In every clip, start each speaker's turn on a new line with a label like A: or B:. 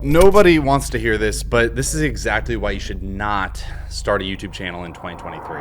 A: Nobody wants to hear this, but this is exactly why you should not start a YouTube channel in 2023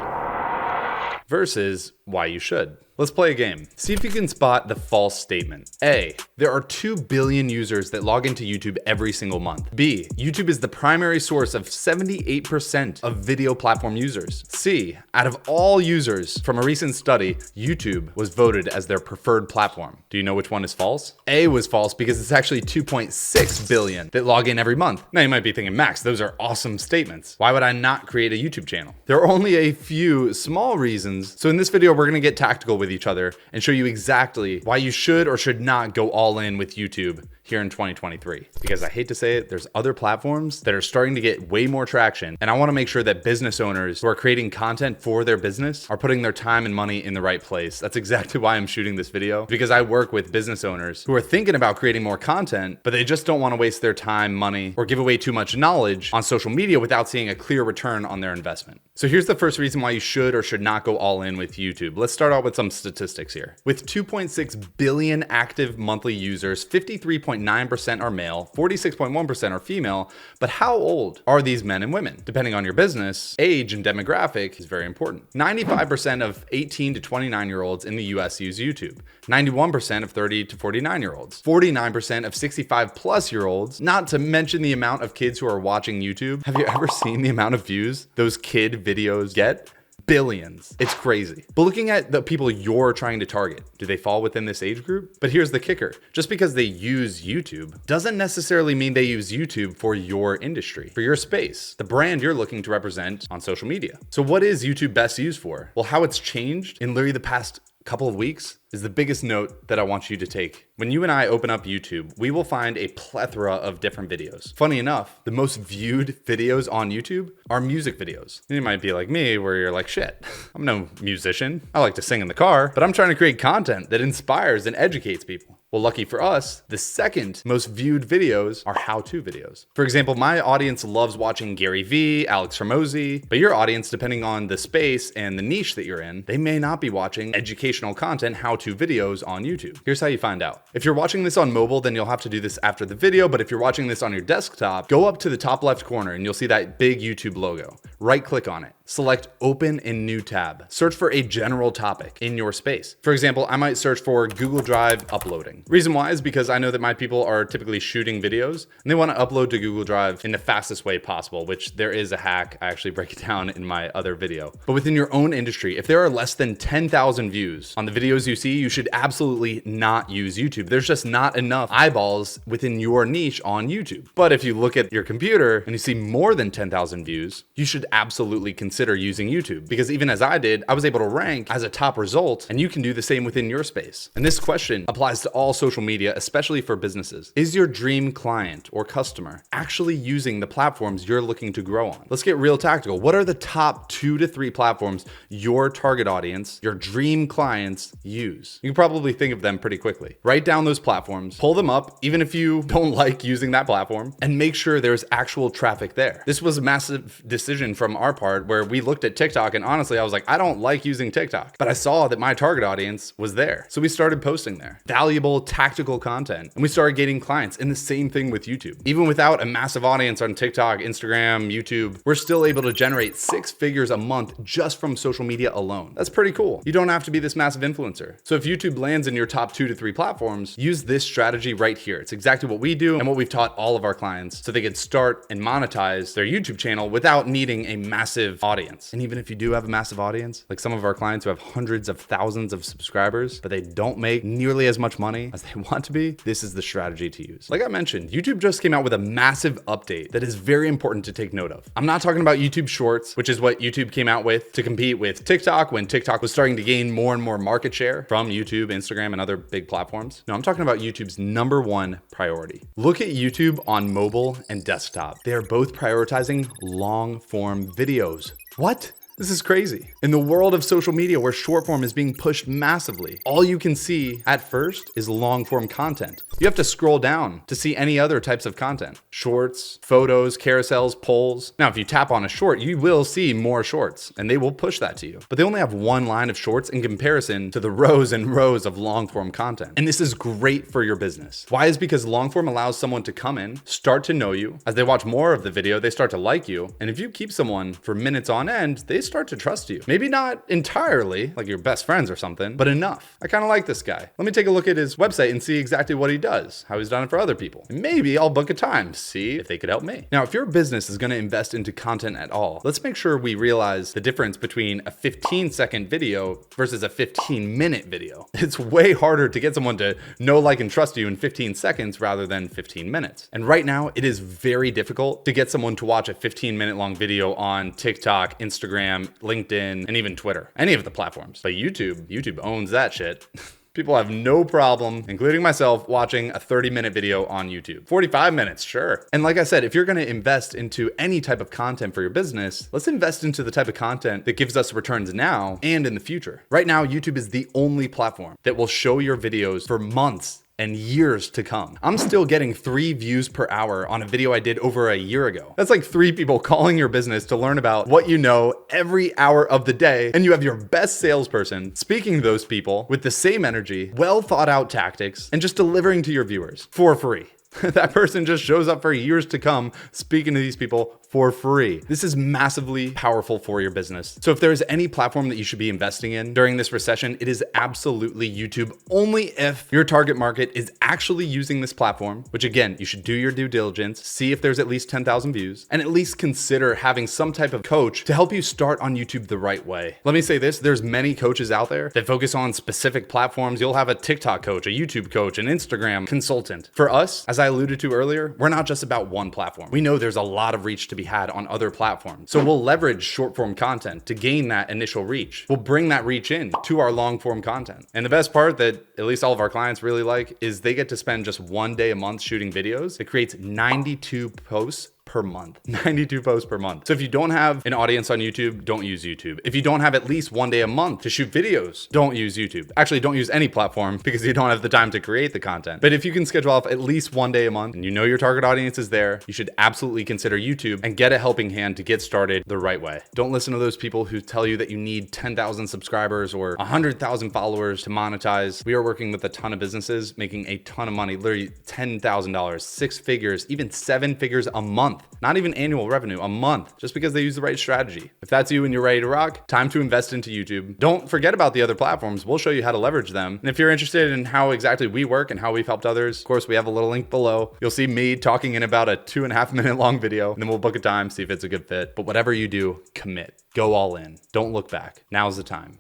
A: versus why you should. Let's play a game. See if you can spot the false statement. A, there are 2 billion users that log into YouTube every single month. B, YouTube is the primary source of 78% of video platform users. C, out of all users from a recent study, YouTube was voted as their preferred platform. Do you know which one is false? A was false because it's actually 2.6 billion that log in every month. Now you might be thinking, Max, those are awesome statements. Why would I not create a YouTube channel? There are only a few small reasons. So in this video, we're gonna get tactical with each other and show you exactly why you should or should not go all in with YouTube here in 2023. Because I hate to say it, there's other platforms that are starting to get way more traction. And I wanna make sure that business owners who are creating content for their business are putting their time and money in the right place. That's exactly why I'm shooting this video, because I work with business owners who are thinking about creating more content, but they just don't wanna waste their time, money, or give away too much knowledge on social media without seeing a clear return on their investment. So here's the first reason why you should or should not go all in with YouTube. Let's start out with some statistics here. With 2.6 billion active monthly users, 53.9% are male, 46.1% are female, but how old are these men and women? Depending on your business, age and demographic is very important. 95% of 18 to 29-year-olds in the US use YouTube. 91% of 30 to 49-year-olds. 49% of 65-plus-year-olds, not to mention the amount of kids who are watching YouTube. Have you ever seen the amount of views those kid videos get? Billions. It's crazy. But looking at the people you're trying to target, do they fall within this age group? But here's the kicker. Just because they use YouTube doesn't necessarily mean they use YouTube for your industry, for your space, the brand you're looking to represent on social media. So what is YouTube best used for? Well, how it's changed in literally the past couple of weeks is the biggest note that I want you to take. When you and I open up YouTube, we will find a plethora of different videos. Funny enough, the most viewed videos on YouTube are music videos. You might be like me, where you're like, shit, I'm no musician. I like to sing in the car, but I'm trying to create content that inspires and educates people. Well, lucky for us, the second most viewed videos are how-to videos. For example, my audience loves watching Gary Vee, Alex Hormozi, but your audience, depending on the space and the niche that you're in, they may not be watching educational content, how-to videos on YouTube. Here's how you find out. If you're watching this on mobile, then you'll have to do this after the video, but if you're watching this on your desktop, go up to the top left corner and you'll see that big YouTube logo. Right-click on it. Select Open in New tab. Search for a general topic in your space. For example, I might search for Google Drive uploading. Reason why is because I know that my people are typically shooting videos and they want to upload to Google Drive in the fastest way possible, which there is a hack. I actually break it down in my other video. But within your own industry, if there are less than 10,000 views on the videos you see, you should absolutely not use YouTube. There's just not enough eyeballs within your niche on YouTube. But if you look at your computer and you see more than 10,000 views, you should absolutely consider using YouTube, because even as I did, I was able to rank as a top result, and you can do the same within your space. And this question applies to all social media, especially for businesses. Is your dream client or customer actually using the platforms you're looking to grow on? Let's get real tactical. What are the top 2 to 3 platforms your target audience, your dream clients use? You can probably think of them pretty quickly. Write down those platforms, pull them up, even if you don't like using that platform, and make sure there's actual traffic there. This was a massive decision from our part where we looked at TikTok, and honestly, I was like, I don't like using TikTok, but I saw that my target audience was there. So we started posting there valuable tactical content, and we started getting clients. And the same thing with YouTube. Even without a massive audience on TikTok, Instagram, YouTube, we're still able to generate 6 figures a month just from social media alone. That's pretty cool. You don't have to be this massive influencer. So if YouTube lands in your top 2 to 3 platforms, use this strategy right here. It's exactly what we do and what we've taught all of our clients, so they could start and monetize their YouTube channel without needing a massive audience. And even if you do have a massive audience, like some of our clients who have hundreds of thousands of subscribers, but they don't make nearly as much money as they want to be, this is the strategy to use. Like I mentioned, YouTube just came out with a massive update that is very important to take note of. I'm not talking about YouTube Shorts, which is what YouTube came out with to compete with TikTok when TikTok was starting to gain more and more market share from YouTube, Instagram, and other big platforms. No, I'm talking about YouTube's #1 priority. Look at YouTube on mobile and desktop. They are both prioritizing long form videos. What? This is crazy. In the world of social media where short form is being pushed massively, all you can see at first is long form content. You have to scroll down to see any other types of content. Shorts, photos, carousels, polls. Now, if you tap on a short, you will see more shorts and they will push that to you. But they only have one line of shorts in comparison to the rows and rows of long form content. And this is great for your business. Why? Is because long form allows someone to come in, start to know you. As they watch more of the video, they start to like you. And if you keep someone for minutes on end, they start to trust you. Maybe not entirely, like your best friends or something, but enough. I kind of like this guy. Let me take a look at his website and see exactly what he does, how he's done it for other people. And maybe I'll book a time, see if they could help me. Now, if your business is going to invest into content at all, let's make sure we realize the difference between a 15-second video versus a 15-minute video. It's way harder to get someone to know, like, and trust you in 15 seconds rather than 15 minutes. And right now, it is very difficult to get someone to watch a 15-minute long video on TikTok, Instagram, LinkedIn, and even Twitter, any of the platforms. But YouTube owns that shit. People have no problem, including myself, watching a 30-minute video on YouTube. 45 minutes, sure. And like I said, if you're going to invest into any type of content for your business, let's invest into the type of content that gives us returns now and in the future. Right now, YouTube is the only platform that will show your videos for months and years to come. I'm still getting 3 views per hour on a video I did over a year ago. That's like 3 people calling your business to learn about what you know every hour of the day, and you have your best salesperson speaking to those people with the same energy, well thought out tactics, and just delivering to your viewers for free. That person just shows up for years to come speaking to these people for free. This is massively powerful for your business. So if there's any platform that you should be investing in during this recession, it is absolutely YouTube, only if your target market is actually using this platform, which again, you should do your due diligence, see if there's at least 10,000 views, and at least consider having some type of coach to help you start on YouTube the right way. Let me say this, there's many coaches out there that focus on specific platforms. You'll have a TikTok coach, a YouTube coach, an Instagram consultant. For us, as I alluded to earlier, we're not just about one platform. We know there's a lot of reach to be had on other platforms. So we'll leverage short form content to gain that initial reach. We'll bring that reach in to our long form content. And the best part that at least all of our clients really like is they get to spend just 1 day a month shooting videos. It creates 92 posts per month. 92 posts per month. So if you don't have an audience on YouTube, don't use YouTube. If you don't have at least 1 day a month to shoot videos, don't use YouTube. Actually, don't use any platform because you don't have the time to create the content. But if you can schedule off at least 1 day a month and you know your target audience is there, you should absolutely consider YouTube and get a helping hand to get started the right way. Don't listen to those people who tell you that you need 10,000 subscribers or 100,000 followers to monetize. We are working with a ton of businesses making a ton of money, literally $10,000, 6 figures, even 7 figures a month. Not even annual revenue, a month, just because they use the right strategy. If that's you and you're ready to rock, time to invest into YouTube. Don't forget about the other platforms. We'll show you how to leverage them. And if you're interested in how exactly we work and how we've helped others, of course, we have a little link below. You'll see me talking in about a 2.5 minute long video, and then we'll book a time, see if it's a good fit. But whatever you do, commit. Go all in. Don't look back. Now's the time.